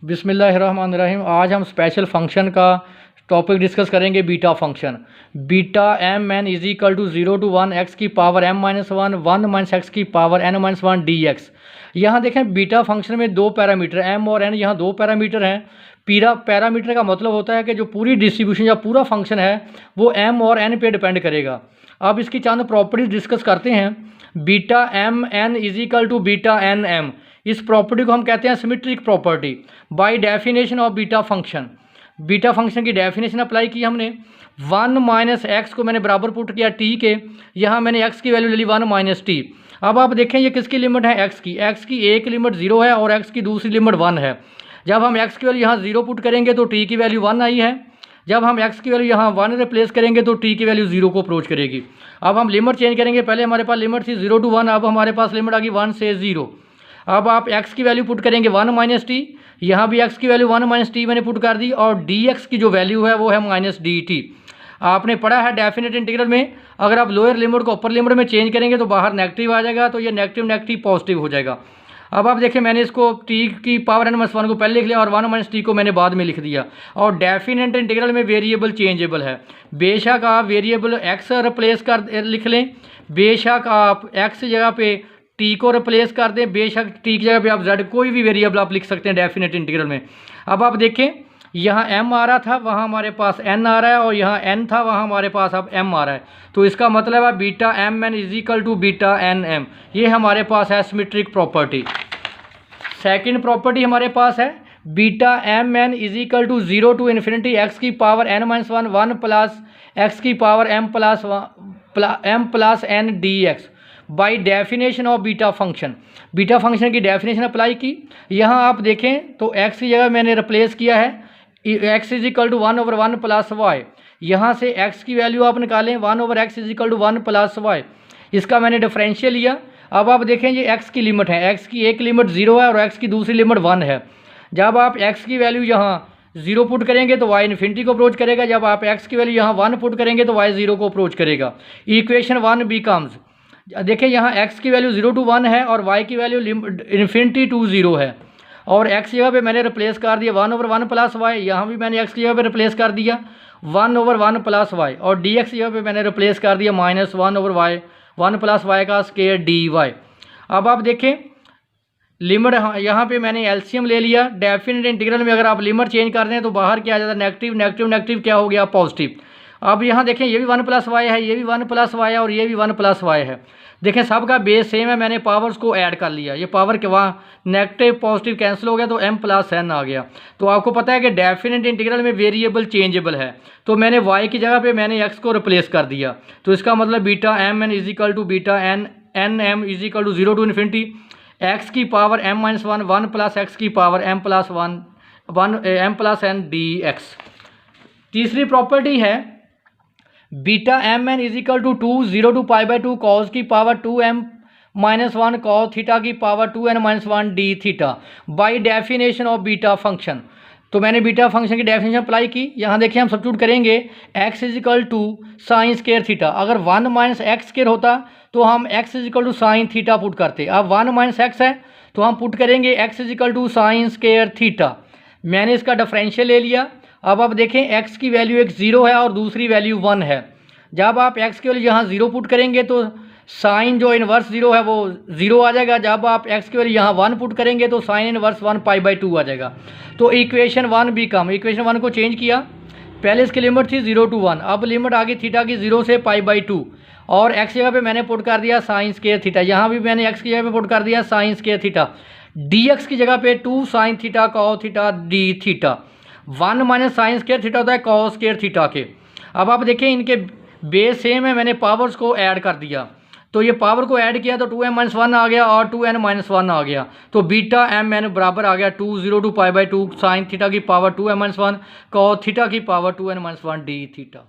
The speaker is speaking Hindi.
बिस्मिल्लाहिर्रहमानिर्रहीम। आज हम स्पेशल फंक्शन का टॉपिक डिस्कस करेंगे, beta function. Beta m n is equal to 0 to 1 x की power m minus one 1 minus x की power n minus one d x. यहाँ देखें बीटा फंक्शन में दो पैरामीटर m और n, यहाँ दो पैरामीटर हैं। पैरामीटर का मतलब होता है कि जो पूरी डिस्ट्रीब्यूशन या पूरा फंक्शन है वो m और n पे डिपेंड करेगा। अब इसकी चंद प्रॉपर्टीज डिस्कस करते हैं। Beta m n is equal to beta n m, इस प्रॉपर्टी को हम कहते हैं symmetric property by definition of beta function. Beta function की डेफिनेशन अप्लाई की हमने। 1 माइनस एक्स को मैंने बराबर पुट किया टी के, यहाँ मैंने एक्स की वैल्यू ले ली 1 माइनस टी। अब आप देखें ये किसकी लिमिट है, एक्स की एक लिमिट 0 है और एक्स की दूसरी लिमिट 1 है। जब हम एक्स की वैल्यू यहाँ 0 पुट करेंगे तो टी की वैल्यू 1 आई है। जब हम एक्स की वैल्यू यहाँ 1 रिप्लेस करेंगे तो टी की वैल्यू 0 को अप्रोच करेगी। अब हम लिमिट चेंज करेंगे, पहले हमारे पास लिमिट थी 0 to 1, अब हमारे पास लिमिट आ गई 1 से 0। अब आप x की वैल्यू पुट करेंगे 1 माइनस टी, यहाँ भी x की वैल्यू 1 माइनस टी मैंने पुट कर दी, और dx की जो वैल्यू है वो है माइनस डी टी। आपने पढ़ा है डेफिनेट इंटीग्रल में, अगर आप लोअर लिमिट को अपर लिमिट में चेंज करेंगे तो बाहर नेगेटिव आ जाएगा, तो ये नेगेटिव नेगेटिव पॉजिटिव हो जाएगा। अब आप देखें मैंने इसको t की पावर n माइनस वन को पहले लिख लिया और 1 माइनस टी को मैंने बाद में लिख दिया। और डेफिनेट इंटीग्रल में वेरिएबल चेंजेबल है, बेशक आप वेरिएबल x रिप्लेस कर लिख लें, बेशक आप x जगह पे टी को रिप्लेस कर दें, बेशक टी की जगह पे आप z, कोई भी वेरिएबल आप लिख सकते हैं डेफिनेट इंटीग्रल में। अब आप देखें यहाँ m आ रहा था, वहाँ हमारे पास n आ रहा है, और यहाँ n था, वहाँ हमारे पास अब m आ रहा है। तो इसका मतलब है beta m n is equal to beta n m, ये हमारे पास है सिमेट्रिक प्रॉपर्टी। सेकेंड प्रॉपर्टी हमारे पास है beta m n is equal to 0 to infinity x की power n minus one 1 plus x की power m plus n d x by definition of beta function. Beta function की डेफिनेशन अप्लाई की। यहाँ आप देखें तो x की जगह मैंने रिप्लेस किया है x is equal to 1 over 1 plus y. यहाँ से x की वैल्यू आप निकालें 1 over x is equal to 1 plus y, इसका मैंने डिफरेंशियल लिया। अब आप देखें ये x की लिमिट है, x की एक लिमिट 0 है और x की दूसरी लिमिट 1 है। जब आप x की वैल्यू यहाँ 0 पुट करेंगे तो y इन्फिनिटी को अप्रोच करेगा, जब आप x की वैल्यू यहाँ 1 पुट करेंगे तो y 0 को अप्रोच करेगा। इक्वेशन 1 बिकम्स, देखें यहाँ x की वैल्यू 0 to 1 है और y की वैल्यू इन्फिनिटी टू 0 है, और x जगह पे मैंने रिप्लेस कर दिया 1 over 1 प्लस वाई, यहाँ भी मैंने x की जगह पे रिप्लेस कर दिया 1 over 1 प्लस वाई, और dx की जगह पे मैंने रिप्लेस कर दिया minus 1 over y 1 plus y का स्क्वायर डी वाई। अब आप देखें लिमिट, यहाँ पे मैंने एलसीएम ले लिया। डेफिनेट इंटीग्रल में अगर आप लिमिट चेंज कर दें तो बाहर क्या आ जाता है, नेगेटिव नेगेटिव नेगेटिव क्या हो गया, पॉजिटिव। अब यहाँ देखें ये भी 1 प्लस वाई है, ये भी 1 प्लस वाई है, और ये भी 1 प्लस वाई है। देखें सबका बेस सेम है, मैंने पावर्स को ऐड कर लिया, ये पावर के वहाँ नेगेटिव पॉजिटिव कैंसिल हो गया तो m प्लस n आ गया। तो आपको पता है कि डेफिनेट इंटीग्रल में वेरिएबल चेंजेबल है, तो मैंने y की जगह पे मैंने x को रिप्लेस कर दिया। तो इसका मतलब beta m n is equal to beta n m is equal to 0 to infinity x की power m minus one 1 plus x की power m plus m plus n d x. तीसरी प्रॉपर्टी है beta m n is equal to 0 to pi by 2 cos की power 2m minus one cos theta की power 2n minus one d theta by definition of beta function. तो मैंने बीटा फंक्शन की डेफिनेशन अप्लाई की। यहाँ देखिए हम सब्स्टिट्यूट करेंगे x is equal to sine square theta, अगर 1 माइनस एक्स स्क्वायर होता तो हम x is equal to sine theta put करते। अब 1 माइनस एक्स है तो हम पुट करेंगे x is equal to sine square theta. मैंने इसका डिफरेंशियल ले लिया। अब आप देखें x की वैल्यू एक 0 है और दूसरी वैल्यू 1 है। जब आप x की वैल्यू यहाँ 0 पुट करेंगे तो साइन जो इन्वर्स 0 है वो 0 आ जाएगा। जब आप x की वैल्यू यहाँ 1 पुट करेंगे तो साइन इन्वर्स 1 पाई बाई 2 आ जाएगा। तो इक्वेशन 1 बिकम, इक्वेशन 1 को चेंज किया, पहले इसकी लिमिट थी 0 to 1, अब लिमिट आ गई थीटा की 0 से पाई बाई 2, और x जगह पे मैंने पुट कर दिया साइन स्क्वायर थीटा, यहाँ भी मैंने x की जगह पे पुट कर दिया साइन स्क्वायर थीटा। dx की जगह पे 2 sine theta cos theta D theta, 1 minus sign square theta होता है कॉस स्क्वायर थीटा के। अब आप देखें इनके बेस सेम है, मैंने पावर्स को ऐड कर दिया, तो ये पावर को ऐड किया तो 2m माइनस वन आ गया और 2n माइनस वन आ गया। तो बीटा एम एन बराबर आ गया 0 to pi by 2 sine theta की power 2m minus one cos theta की power 2n minus one d theta.